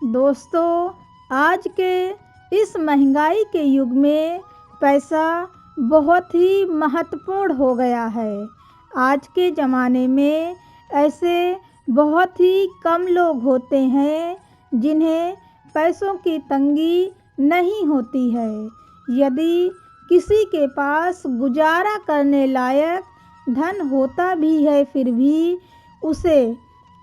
दोस्तों, आज के इस महंगाई के युग में पैसा बहुत ही महत्वपूर्ण हो गया है। आज के ज़माने में ऐसे बहुत ही कम लोग होते हैं जिन्हें पैसों की तंगी नहीं होती है। यदि किसी के पास गुजारा करने लायक धन होता भी है, फिर भी उसे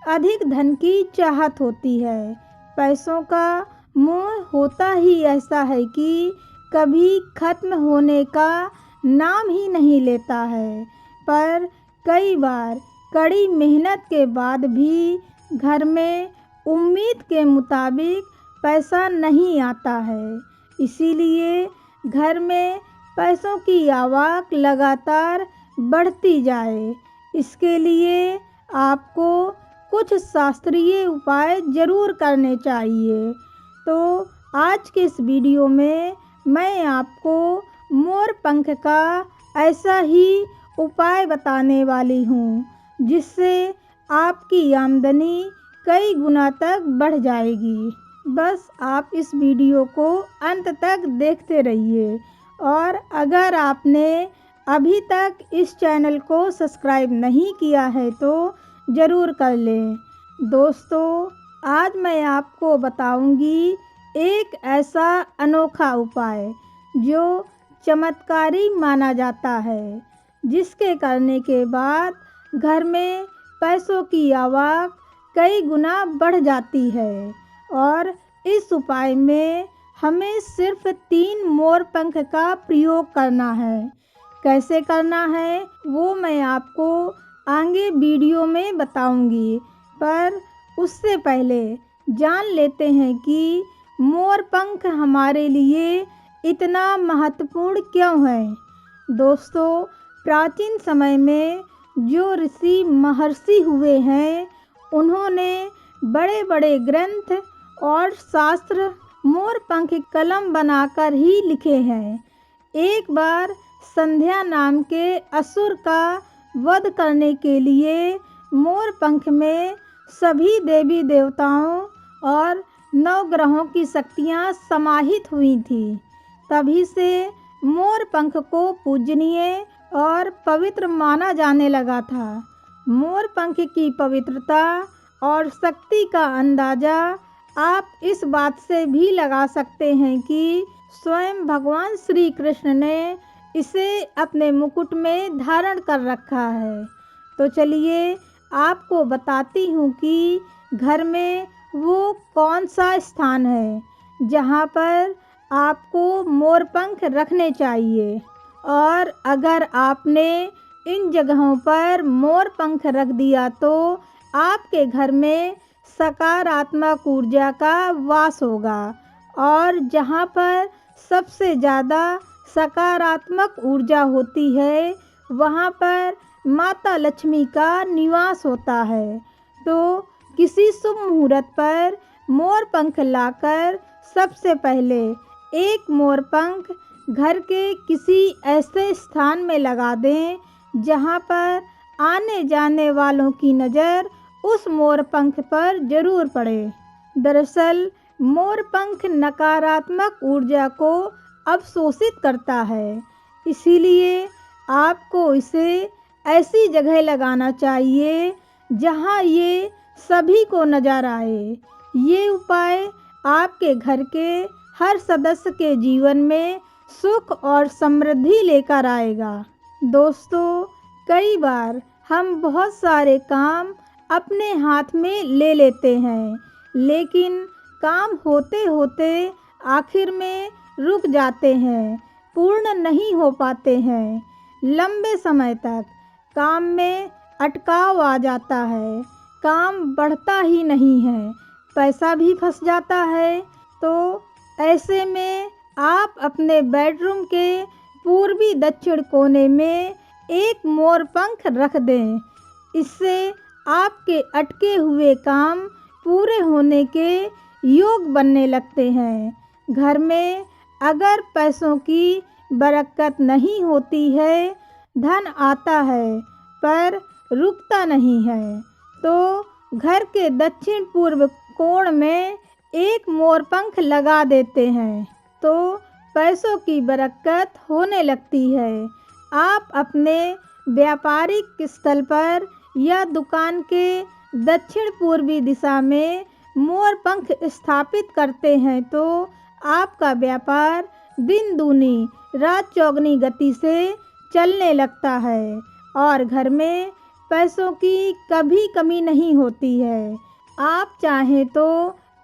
अधिक धन की चाहत होती है। पैसों का मोह होता ही ऐसा है कि कभी खत्म होने का नाम ही नहीं लेता है। पर कई बार कड़ी मेहनत के बाद भी घर में उम्मीद के मुताबिक पैसा नहीं आता है। इसीलिए घर में पैसों की आवक लगातार बढ़ती जाए, इसके लिए आपको कुछ शास्त्रीय उपाय ज़रूर करने चाहिए। तो आज के इस वीडियो में मैं आपको मोर पंख का ऐसा ही उपाय बताने वाली हूँ, जिससे आपकी आमदनी कई गुना तक बढ़ जाएगी। बस आप इस वीडियो को अंत तक देखते रहिए। और अगर आपने अभी तक इस चैनल को सब्सक्राइब नहीं किया है तो ज़रूर कर लें। दोस्तों, आज मैं आपको बताऊंगी एक ऐसा अनोखा उपाय जो चमत्कारी माना जाता है, जिसके करने के बाद घर में पैसों की आवक कई गुना बढ़ जाती है। और इस उपाय में हमें सिर्फ 3 मोर पंख का प्रयोग करना है। कैसे करना है वो मैं आपको आगे वीडियो में बताऊंगी, पर उससे पहले जान लेते हैं कि मोर पंख हमारे लिए इतना महत्वपूर्ण क्यों है। दोस्तों, प्राचीन समय में जो ऋषि महर्षि हुए हैं, उन्होंने बड़े बड़े ग्रंथ और शास्त्र मोर पंख कलम बनाकर ही लिखे हैं। एक बार संध्या नाम के असुर का वध करने के लिए मोर पंख में सभी देवी देवताओं और 9 ग्रहों की शक्तियाँ समाहित हुई थीं। तभी से मोर पंख को पूजनीय और पवित्र माना जाने लगा था। मोर पंख की पवित्रता और शक्ति का अंदाज़ा आप इस बात से भी लगा सकते हैं कि स्वयं भगवान श्री कृष्ण ने इसे अपने मुकुट में धारण कर रखा है। तो चलिए आपको बताती हूँ कि घर में वो कौन सा स्थान है जहाँ पर आपको मोर पंख रखने चाहिए। और अगर आपने इन जगहों पर मोर पंख रख दिया तो आपके घर में सकारात्मक ऊर्जा का वास होगा। और जहाँ पर सबसे ज़्यादा सकारात्मक ऊर्जा होती है, वहाँ पर माता लक्ष्मी का निवास होता है। तो किसी शुभ मुहूर्त पर मोर पंख लाकर सबसे पहले एक मोर पंख घर के किसी ऐसे स्थान में लगा दें जहाँ पर आने जाने वालों की नज़र उस मोर पंख पर जरूर पड़े। दरअसल मोर पंख नकारात्मक ऊर्जा को अवशोषित करता है, इसीलिए आपको इसे ऐसी जगह लगाना चाहिए जहां ये सभी को नजर आए। ये उपाय आपके घर के हर सदस्य के जीवन में सुख और समृद्धि लेकर आएगा। दोस्तों, कई बार हम बहुत सारे काम अपने हाथ में ले लेते हैं, लेकिन काम होते होते आखिर में रुक जाते हैं, पूर्ण नहीं हो पाते हैं। लंबे समय तक काम में अटकाव आ जाता है, काम बढ़ता ही नहीं है, पैसा भी फंस जाता है। तो ऐसे में आप अपने बेडरूम के पूर्वी दक्षिण कोने में एक मोर पंख रख दें। इससे आपके अटके हुए काम पूरे होने के योग बनने लगते हैं। घर में अगर पैसों की बरकत नहीं होती है, धन आता है पर रुकता नहीं है, तो घर के दक्षिण पूर्व कोण में एक मोर पंख लगा देते हैं तो पैसों की बरकत होने लगती है। आप अपने व्यापारिक स्थल पर या दुकान के दक्षिण पूर्वी दिशा में मोर पंख स्थापित करते हैं तो आपका व्यापार दिन दूनी रात चौगनी गति से चलने लगता है और घर में पैसों की कभी कमी नहीं होती है। आप चाहें तो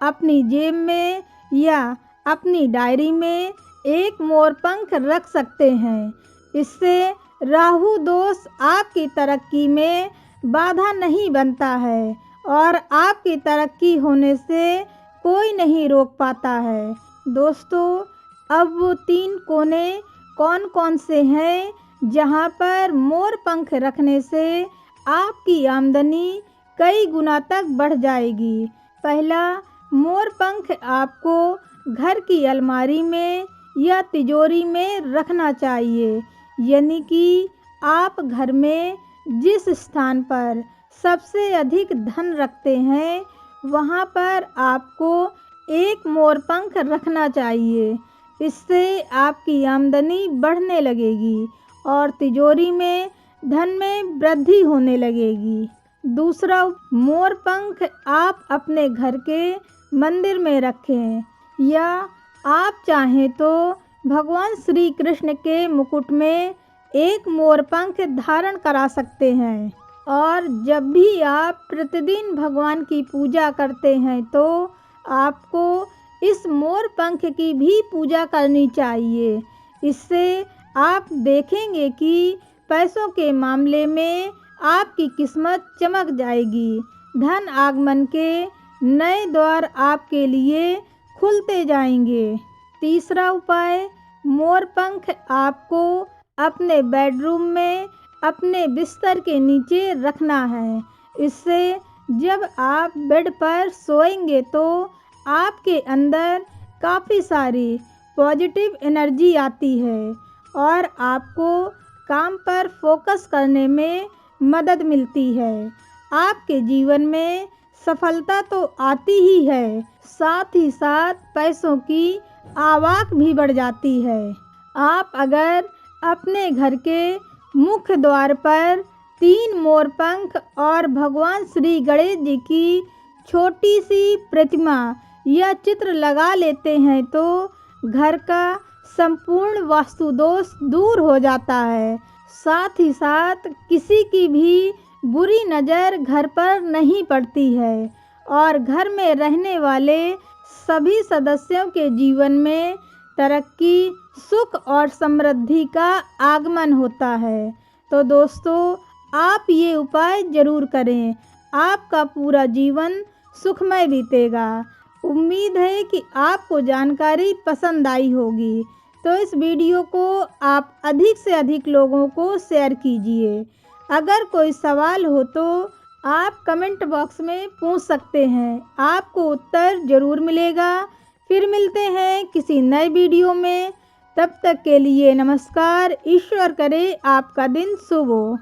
अपनी जेब में या अपनी डायरी में एक मोर पंख रख सकते हैं। इससे राहु दोष आपकी तरक्की में बाधा नहीं बनता है और आपकी तरक्की होने से कोई नहीं रोक पाता है। दोस्तों, अब वो 3 कोने कौन कौन से हैं जहाँ पर मोर पंख रखने से आपकी आमदनी कई गुना तक बढ़ जाएगी। पहला, मोर पंख आपको घर की अलमारी में या तिजोरी में रखना चाहिए। यानी कि आप घर में जिस स्थान पर सबसे अधिक धन रखते हैं वहाँ पर आपको एक मोर पंख रखना चाहिए। इससे आपकी आमदनी बढ़ने लगेगी और तिजोरी में धन में वृद्धि होने लगेगी। दूसरा, मोर पंख आप अपने घर के मंदिर में रखें या आप चाहें तो भगवान श्री कृष्ण के मुकुट में एक मोर पंख धारण करा सकते हैं। और जब भी आप प्रतिदिन भगवान की पूजा करते हैं तो आपको इस मोर पंख की भी पूजा करनी चाहिए। इससे आप देखेंगे कि पैसों के मामले में आपकी किस्मत चमक जाएगी। धन आगमन के नए द्वार आपके लिए खुलते जाएंगे। तीसरा उपाय, मोर पंख आपको अपने बेडरूम में अपने बिस्तर के नीचे रखना है। इससे जब आप बेड पर सोएंगे तो आपके अंदर काफ़ी सारी पॉजिटिव एनर्जी आती है और आपको काम पर फोकस करने में मदद मिलती है। आपके जीवन में सफलता तो आती ही है, साथ ही साथ पैसों की आवक भी बढ़ जाती है। आप अगर अपने घर के मुख्य द्वार पर 3 मोर पंख और भगवान श्री गणेश जी की छोटी सी प्रतिमा या चित्र लगा लेते हैं तो घर का संपूर्ण वास्तु दोष दूर हो जाता है। साथ ही साथ किसी की भी बुरी नज़र घर पर नहीं पड़ती है और घर में रहने वाले सभी सदस्यों के जीवन में तरक्की, सुख और समृद्धि का आगमन होता है। तो दोस्तों, आप ये उपाय ज़रूर करें, आपका पूरा जीवन सुखमय बीतेगा। उम्मीद है कि आपको जानकारी पसंद आई होगी। तो इस वीडियो को आप अधिक से अधिक लोगों को शेयर कीजिए। अगर कोई सवाल हो तो आप कमेंट बॉक्स में पूछ सकते हैं, आपको उत्तर ज़रूर मिलेगा। फिर मिलते हैं किसी नए वीडियो में। तब तक के लिए नमस्कार। ईश्वर करे आपका दिन शुभ हो।